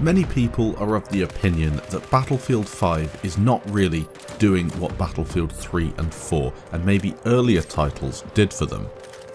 Many people are of the opinion that Battlefield 5 is not really doing what Battlefield 3 and 4 and maybe earlier titles did for them.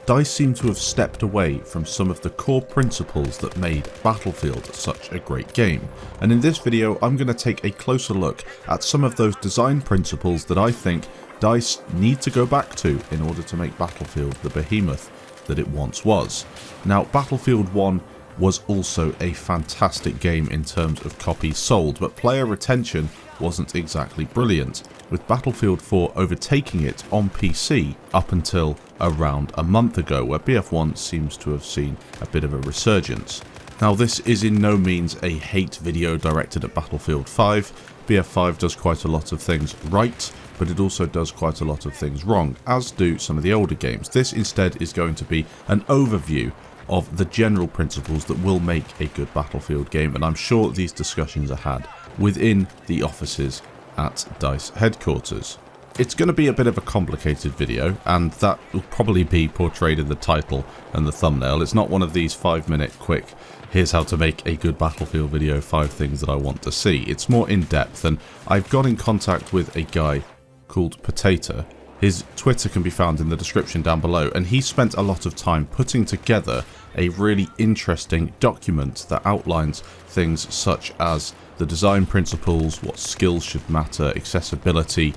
DICE seem to have stepped away from some of the core principles that made Battlefield such a great game, and in this video I'm going to take a closer look at some of those design principles that I think DICE need to go back to in order to make Battlefield the behemoth that it once was. Now, Battlefield 1 was also a fantastic game in terms of copies sold, but player retention wasn't exactly brilliant, with Battlefield 4 overtaking it on PC up until around a month ago, where BF1 seems to have seen a bit of a resurgence. Now, this is in no means a hate video directed at Battlefield 5. BF5 does quite a lot of things right, but it also does quite a lot of things wrong, as do some of the older games. This instead is going to be an overview of the general principles that will make a good Battlefield game, and I'm sure these discussions are had within the offices at DICE headquarters. It's going to be a bit of a complicated video, and that will probably be portrayed in the title and the thumbnail. It's not one of these 5-minute quick, here's how to make a good Battlefield video, 5 things that I want to see. It's more in depth, and I've got in contact with a guy called Potato. His Twitter can be found in the description down below, and he spent a lot of time putting together a really interesting document that outlines things such as the design principles, what skills should matter, accessibility,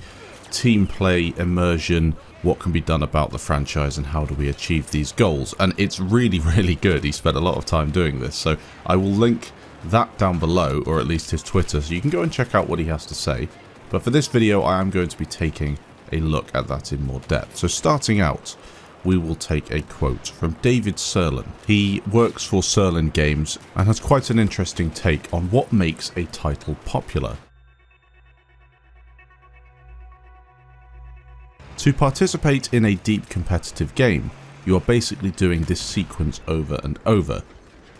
team play, immersion, what can be done about the franchise, and how do we achieve these goals. And it's really, really good. He spent a lot of time doing this, so I will link that down below, or at least his Twitter, so you can go and check out what he has to say. But for this video, I am going to be taking a look at that in more depth. So starting out, we will take a quote from David Serlin. He works for Serlin Games and has quite an interesting take on what makes a title popular. To participate in a deep competitive game, you are basically doing this sequence over and over.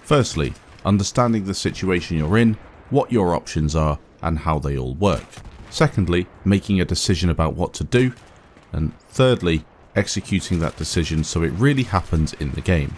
Firstly, understanding the situation you're in, what your options are, and how they all work. Secondly, making a decision about what to do. And thirdly, executing that decision so it really happens in the game.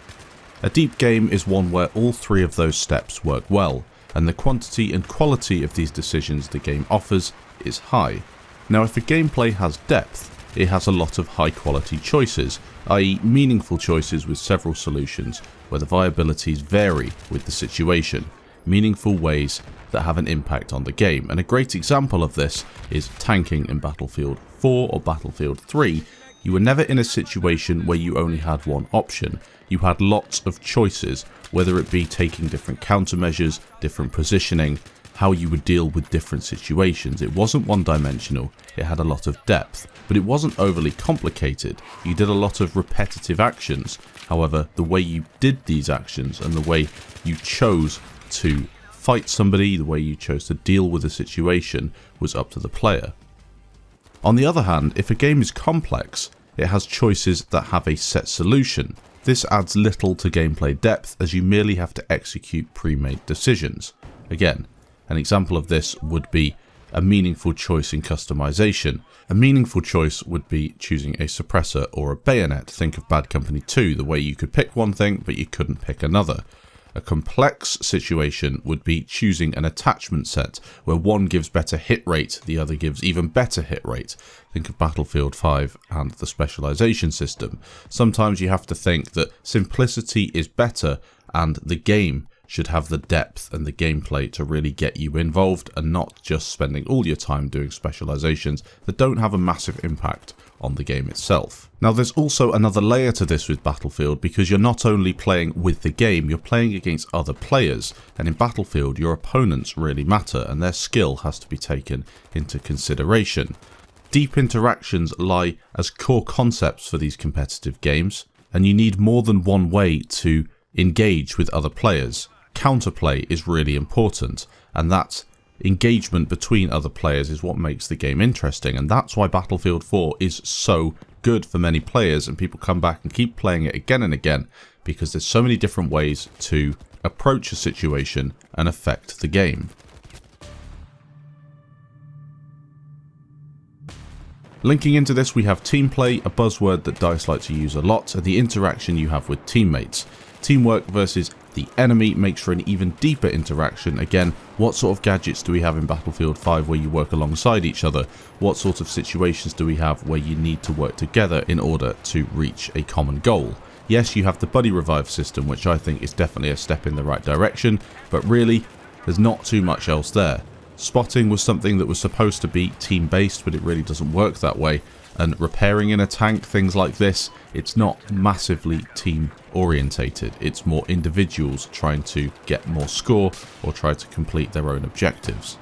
A deep game is one where all 3 of those steps work well, and the quantity and quality of these decisions the game offers is high. Now, if a gameplay has depth, it has a lot of high quality choices, i.e. meaningful choices with several solutions where the viabilities vary with the situation, meaningful ways that have an impact on the game. And a great example of this is tanking in Battlefield 4 or Battlefield 3. You were never in a situation where you only had one option. You had lots of choices, whether it be taking different countermeasures, different positioning, how you would deal with different situations. It wasn't one-dimensional, it had a lot of depth, but it wasn't overly complicated. You did a lot of repetitive actions. However, the way you did these actions and the way you chose to fight somebody, the way you chose to deal with a situation was up to the player. On the other hand, if a game is complex, it has choices that have a set solution. This adds little to gameplay depth, as you merely have to execute pre-made decisions. Again, an example of this would be a meaningful choice in customization. A meaningful choice would be choosing a suppressor or a bayonet. Think of Bad Company 2, the way you could pick one thing but you couldn't pick another. A complex situation would be choosing an attachment set, where one gives better hit rate, the other gives even better hit rate. Think of Battlefield 5 and the specialization system. Sometimes you have to think that simplicity is better, and the game should have the depth and the gameplay to really get you involved, and not just spending all your time doing specializations that don't have a massive impact on the game itself. Now, there's also another layer to this with Battlefield, because you're not only playing with the game, you're playing against other players, and in Battlefield your opponents really matter and their skill has to be taken into consideration. Deep interactions lie as core concepts for these competitive games, and you need more than one way to engage with other players. Counterplay is really important, and that engagement between other players is what makes the game interesting, and that's why Battlefield 4 is so good for many players, and people come back and keep playing it again and again because there's so many different ways to approach a situation and affect the game. Linking into this, we have team play, a buzzword that DICE like to use a lot, and the interaction you have with teammates. Teamwork versus The enemy makes for an even deeper interaction. Again, what sort of gadgets do we have in Battlefield 5 where you work alongside each other? What sort of situations do we have where you need to work together in order to reach a common goal? Yes, you have the buddy revive system, which I think is definitely a step in the right direction, but really, there's not too much else there. Spotting was something that was supposed to be team-based, but it really doesn't work that way. And repairing in a tank, things like this, it's not massively team orientated. It's more individuals trying to get more score or try to complete their own objectives.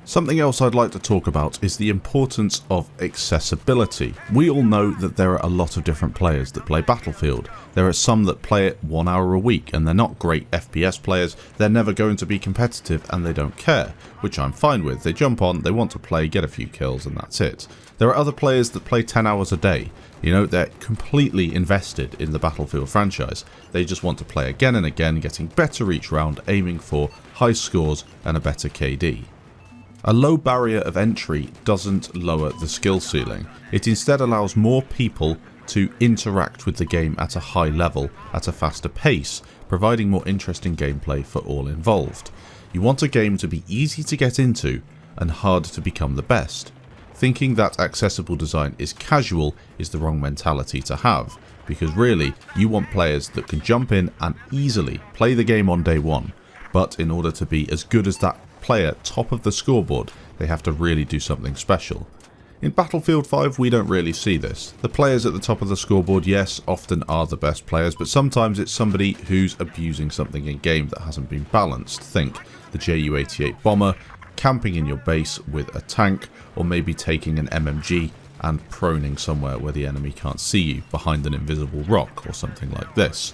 Something else I'd like to talk about is the importance of accessibility. We all know that there are a lot of different players that play Battlefield. There are some that play it 1 hour a week and they're not great FPS players, they're never going to be competitive and they don't care, which I'm fine with. They jump on, they want to play, get a few kills and that's it. There are other players that play 10 hours a day. You know, they're completely invested in the Battlefield franchise. They just want to play again and again, getting better each round, aiming for high scores and a better KD. A low barrier of entry doesn't lower the skill ceiling. It instead allows more people to interact with the game at a high level, at a faster pace, providing more interesting gameplay for all involved. You want a game to be easy to get into and hard to become the best. Thinking that accessible design is casual is the wrong mentality to have, because really you want players that can jump in and easily play the game on day one, but in order to be as good as that player top of the scoreboard, they have to really do something special. In Battlefield 5 we don't really see this. The players at the top of the scoreboard, yes, often are the best players, but sometimes it's somebody who's abusing something in game that hasn't been balanced. Think the Ju-88 bomber camping in your base with a tank, or maybe taking an MMG and proning somewhere where the enemy can't see you behind an invisible rock or something like this.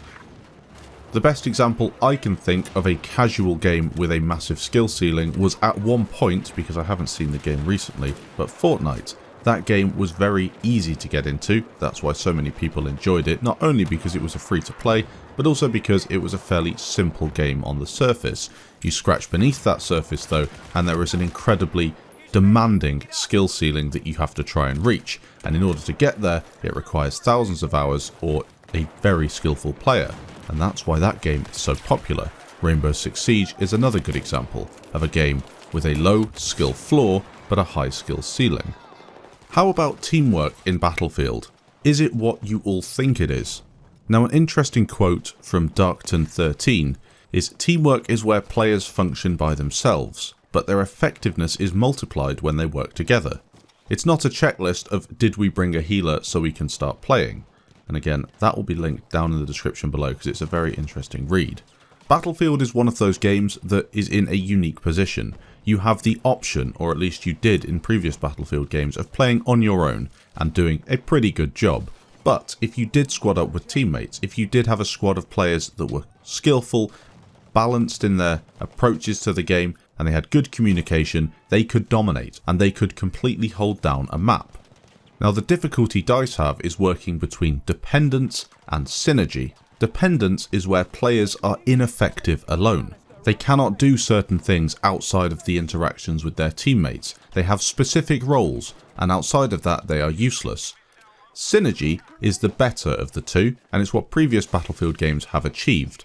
The best example I can think of a casual game with a massive skill ceiling was at one point, because I haven't seen the game recently, but Fortnite. That game was very easy to get into. That's why so many people enjoyed it, not only because it was a free to play, but also because it was a fairly simple game on the surface. You scratch beneath that surface though, and there is an incredibly demanding skill ceiling that you have to try and reach, and in order to get there it requires thousands of hours or a very skillful player. And that's why that game is so popular. Rainbow Six Siege is another good example of a game with a low skill floor but a high skill ceiling. How about teamwork in Battlefield? Is it what you all think it is? Now, an interesting quote from Darkton13 is, "Teamwork is where players function by themselves, but their effectiveness is multiplied when they work together. It's not a checklist of did we bring a healer so we can start playing." And again, that will be linked down in the description below because it's a very interesting read. Battlefield is one of those games that is in a unique position. You have the option, or at least you did in previous Battlefield games, of playing on your own and doing a pretty good job. But if you did squad up with teammates, if you did have a squad of players that were skillful, balanced in their approaches to the game, and they had good communication, they could dominate and they could completely hold down a map. Now, the difficulty DICE have is working between dependence and synergy. Dependence is where players are ineffective alone. They cannot do certain things outside of the interactions with their teammates. They have specific roles, and outside of that they are useless. Synergy is the better of the two, and it's what previous Battlefield games have achieved.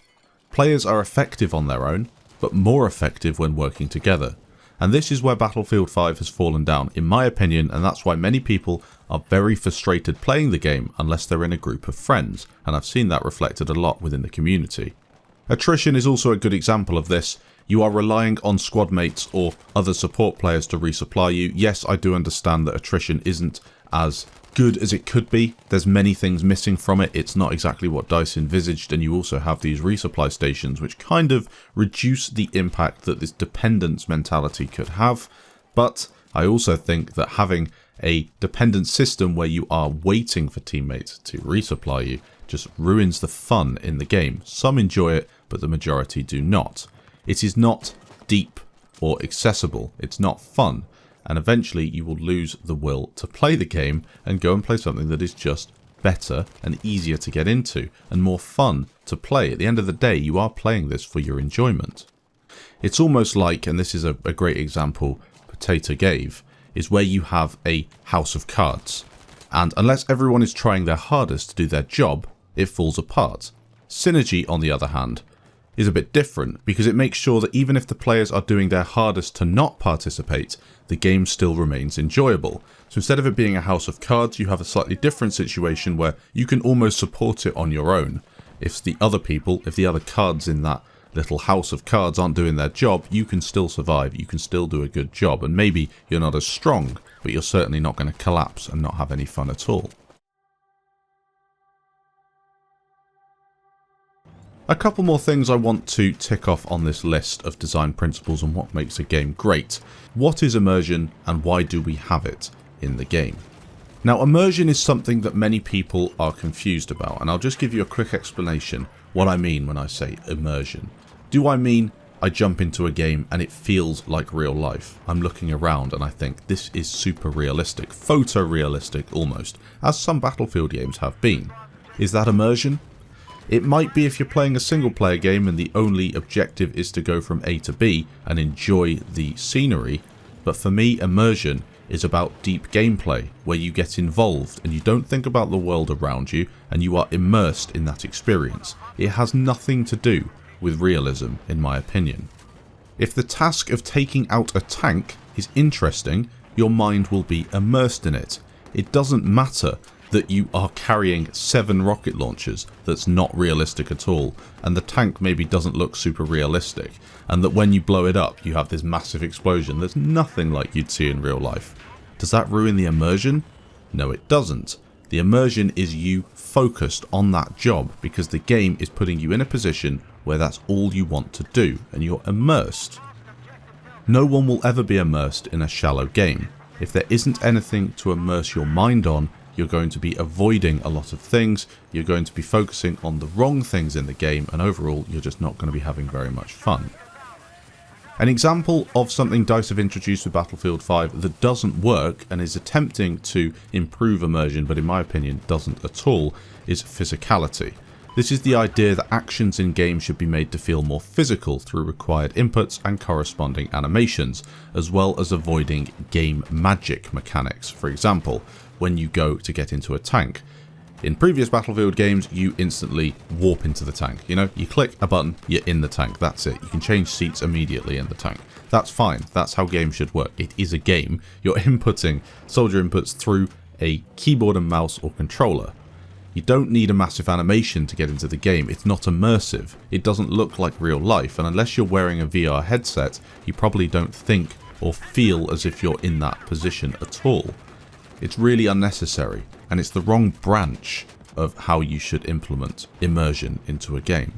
Players are effective on their own, but more effective when working together. And this is where Battlefield 5 has fallen down, in my opinion, and that's why many people are very frustrated playing the game unless they're in a group of friends, and I've seen that reflected a lot within the community. Attrition is also a good example of this. You are relying on squad mates or other support players to resupply you. Yes, I do understand that attrition isn't as good as it could be. There's many things missing from it. It's not exactly what DICE envisaged, and you also have these resupply stations which kind of reduce the impact that this dependence mentality could have. But I also think that having a dependent system where you are waiting for teammates to resupply you just ruins the fun in the game. Some enjoy it, but the majority do not. It is not deep or accessible. It's not fun. And eventually you will lose the will to play the game and go and play something that is just better and easier to get into and more fun to play. At the end of the day, you are playing this for your enjoyment. It's almost like, and this is a great example Potato gave, is where you have a house of cards. And unless everyone is trying their hardest to do their job, it falls apart. Synergy, on the other hand, is a bit different because it makes sure that even if the players are doing their hardest to not participate, the game still remains enjoyable. So instead of it being a house of cards, you have a slightly different situation where you can almost support it on your own. If the other cards in that little house of cards aren't doing their job, you can still survive, you can still do a good job, and maybe you're not as strong, but you're certainly not going to collapse and not have any fun at all. A couple more things I want to tick off on this list of design principles and what makes a game great. What is immersion and why do we have it in the game? Now, immersion is something that many people are confused about, and I'll just give you a quick explanation what I mean when I say immersion. Do I mean I jump into a game and it feels like real life? I'm looking around and I think this is super realistic, photorealistic almost, as some Battlefield games have been. Is that immersion? It might be if you're playing a single player game and the only objective is to go from A to B and enjoy the scenery, but for me immersion is about deep gameplay where you get involved and you don't think about the world around you and you are immersed in that experience. It has nothing to do with realism, in my opinion. If the task of taking out a tank is interesting, your mind will be immersed in it. It doesn't matter that you are carrying 7 rocket launchers that's not realistic at all, and the tank maybe doesn't look super realistic, and that when you blow it up you have this massive explosion that's nothing like you'd see in real life. Does that ruin the immersion? No, it doesn't. The immersion is you focused on that job because the game is putting you in a position where that's all you want to do and you're immersed. No one will ever be immersed in a shallow game. If there isn't anything to immerse your mind on, you're going to be avoiding a lot of things, you're going to be focusing on the wrong things in the game, and overall you're just not going to be having very much fun. An example of something DICE have introduced with Battlefield 5 that doesn't work and is attempting to improve immersion but in my opinion doesn't at all is physicality. This is the idea that actions in games should be made to feel more physical through required inputs and corresponding animations, as well as avoiding game magic mechanics. For example, when you go to get into a tank. In previous Battlefield games, you instantly warp into the tank. You know, you click a button, you're in the tank, that's it. You can change seats immediately in the tank. That's fine, that's how games should work. It is a game. You're inputting soldier inputs through a keyboard and mouse or controller. You don't need a massive animation to get into the game. It's not immersive. It doesn't look like real life, and unless you're wearing a VR headset, you probably don't think or feel as if you're in that position at all. It's really unnecessary, and it's the wrong branch of how you should implement immersion into a game.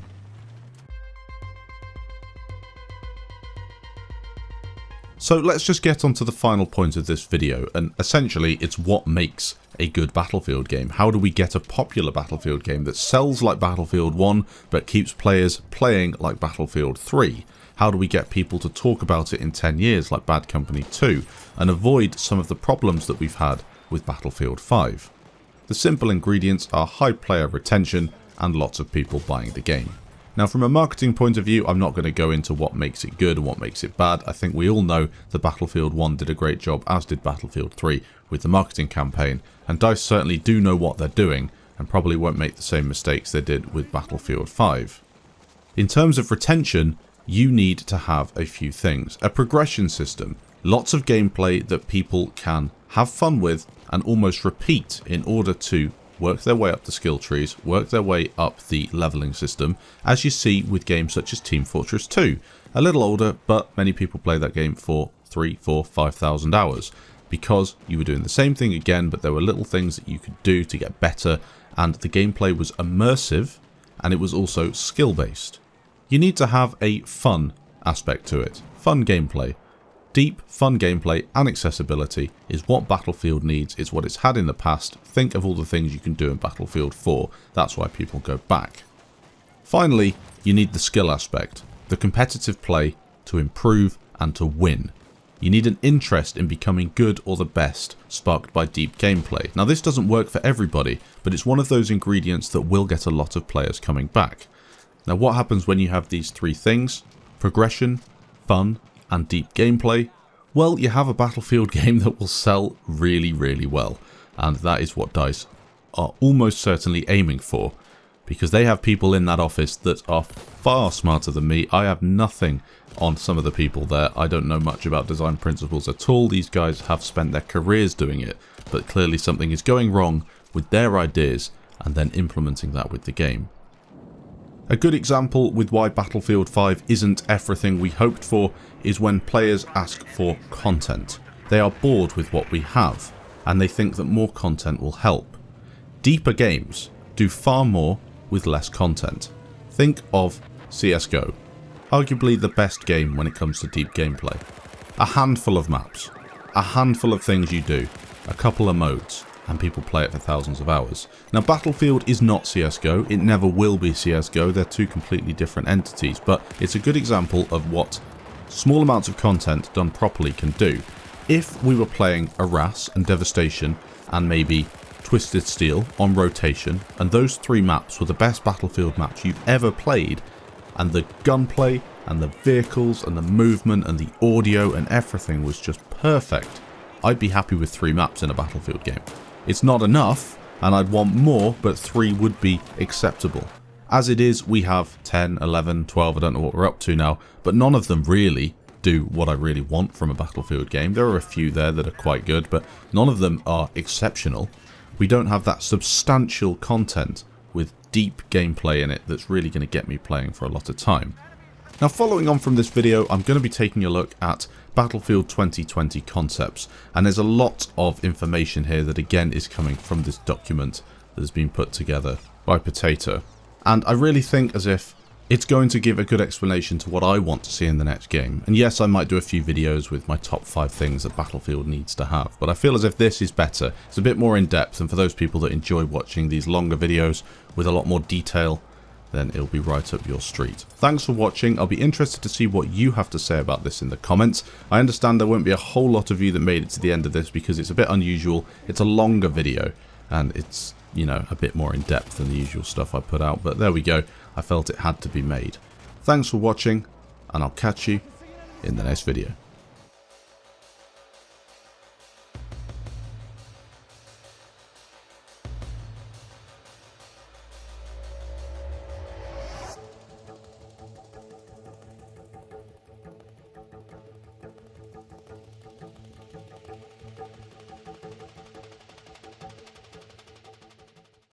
So let's just get onto the final point of this video, and essentially it's what makes a good Battlefield game. How do we get a popular Battlefield game that sells like Battlefield 1 but keeps players playing like Battlefield 3? How do we get people to talk about it in 10 years like Bad Company 2 and avoid some of the problems that we've had with Battlefield 5? The simple ingredients are high player retention and lots of people buying the game. Now, from a marketing point of view, I'm not going to go into what makes it good and what makes it bad. I think we all know that Battlefield 1 did a great job, as did Battlefield 3, with the marketing campaign, and DICE certainly do know what they're doing and probably won't make the same mistakes they did with Battlefield 5. In terms of retention, you need to have a few things. A progression system, lots of gameplay that people can have fun with and almost repeat in order to work their way up the skill trees, work their way up the leveling system, as you see with games such as Team Fortress 2. A little older, but many people play that game for 3, 4, 5,000 hours, because you were doing the same thing again, but there were little things that you could do to get better, and the gameplay was immersive, and it was also skill-based. You need to have a fun aspect to it, fun gameplay. Deep, fun gameplay and accessibility is what Battlefield needs, it's what it's had in the past. Think of all the things you can do in Battlefield 4, that's why people go back. Finally, you need the skill aspect, the competitive play to improve and to win. You need an interest in becoming good or the best, sparked by deep gameplay. Now, this doesn't work for everybody, but it's one of those ingredients that will get a lot of players coming back. Now, what happens when you have these three things? Progression, fun, and deep gameplay? Well, you have a Battlefield game that will sell really, really well, and that is what DICE are almost certainly aiming for, because they have people in that office that are far smarter than me. I have nothing on some of the people there. I don't know much about design principles at all. These guys have spent their careers doing it, but clearly something is going wrong with their ideas and then implementing that with the game. A good example with why Battlefield 5 isn't everything we hoped for is when players ask for content. They are bored with what we have, and they think that more content will help. Deeper games do far more with less content. Think of CSGO, arguably the best game when it comes to deep gameplay. A handful of maps, a handful of things you do, a couple of modes, and people play it for thousands of hours. Now Battlefield is not CSGO, it never will be CSGO, they're two completely different entities, but it's a good example of what small amounts of content done properly can do. If we were playing Arras and Devastation and maybe Twisted Steel on rotation, and those three maps were the best Battlefield maps you've ever played, and the gunplay and the vehicles and the movement and the audio and everything was just perfect, I'd be happy with 3 maps in a Battlefield game. It's not enough, and I'd want more, but 3 would be acceptable. As it is, we have 10, 11, 12, I don't know what we're up to now, but none of them really do what I really want from a Battlefield game. There are a few there that are quite good, but none of them are exceptional. We don't have that substantial content with deep gameplay in it that's really going to get me playing for a lot of time. Now, following on from this video, I'm going to be taking a look at Battlefield 2020 concepts, and there's a lot of information here that again is coming from this document that has been put together by Potato, and I really think as if it's going to give a good explanation to what I want to see in the next game. And yes, I might do a few videos with my top 5 things that Battlefield needs to have, but I feel as if this is better. It's a bit more in depth, and for those people that enjoy watching these longer videos with a lot more detail, then it'll be right up your street. Thanks for watching. I'll be interested to see what you have to say about this in the comments. I understand there won't be a whole lot of you that made it to the end of this because it's a bit unusual. It's a longer video and it's, you know, a bit more in depth than the usual stuff I put out, but there we go. I felt it had to be made. Thanks for watching, and I'll catch you in the next video.